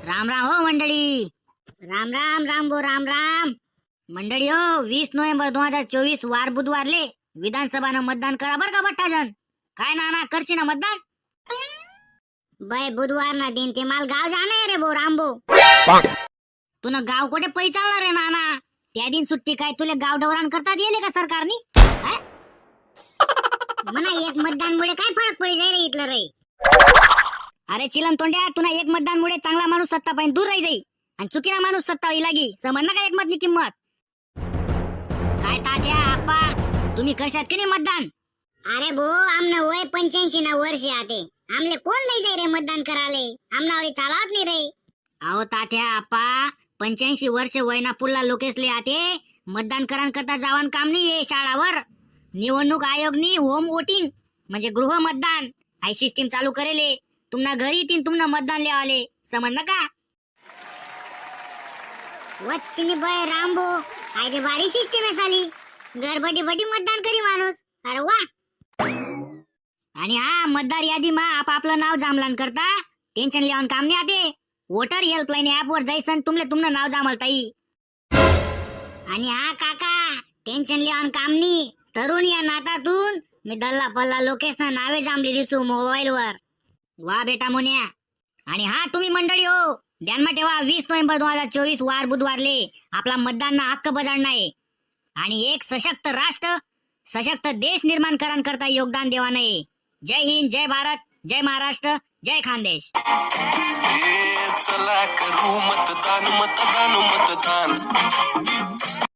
राम राम हो मंडळी. राम राम राम भो राम राम मंडळी हो. 20 नोव्हेंबर 2024 वार बुधवारले विधानसभानं मतदान करा बर का बठ्ठा जण. काय नाना करची ना मतदान बाय बुधवार ना दिन ते माल गाव जाणार रे भो राम भो. तुला गाव कुठे पै चालणार रे नाना. त्या दिन सुट्टी काय तुला गाव डवरान करतात येले का सरकारनी. म्हणा एक मतदान मुळे काय फरक पडी जाई रे इथलं रे. अरे चिलन तोंड्या तुला एक मतदान मुळे चांगला माणूस सत्ता पाहिजे दूर राही जाई आणि चुकीना माणूस सत्ता होई लागी. समज ना का एक मतनी किंमत. काय तात्या आप्पा तुम्ही करशात की नाही मतदान. अरे भो आमना वय 85 ना वर्ष आते. आमले कोण लई जाई रे मतदान कराले. आमना वय चालत नाही रे. अहो तात्या आप्पा 85 वर्ष वयना पुल्ला लोकेसले आते मतदान करान करता जावान काम नाही आहे शाळावर. निवडणूक आयोगनी होम वोटिंग म्हणजे गृह मतदान हाय सिस्टीम चालू करेले. तुमना घरी येतील तुमना मतदान लेवाले. समज ना का. वत्तीने बय रामभो काय ते भारी सिस्टीम आहे साली. घर बटी बटी मतदान करी माणूस. अरे वा. आणि हा मतदार यादी मा आप आपलं नाव जामलान करता टेन्शन लेवन काम नाही आते. वोटर हेल्पलाईन ऍप वर जायसन तुमले तुमनं नाव जामलता येई. आणि हा काका टेन्शन लेवन काम नाही. तरुण या नातातून मी दल्ला पल्ला लोकेशना नावे जामली दिसू मोबाईल वर. वा बेटा मोन्या. आणि हा तुम्ही मंडळी हो ध्यानमा ठेवा 20 नोव्हेंबर 2024 वार बुधवारले आपला मतदानना हक्क बजावणं आहे. आणि एक सशक्त राष्ट्र सशक्त देश निर्माण करण करता योगदान देवानं आहे. जय हिंद जय भारत जय महाराष्ट्र जय खानदेश. चला करू मतदान मतदान मतदान.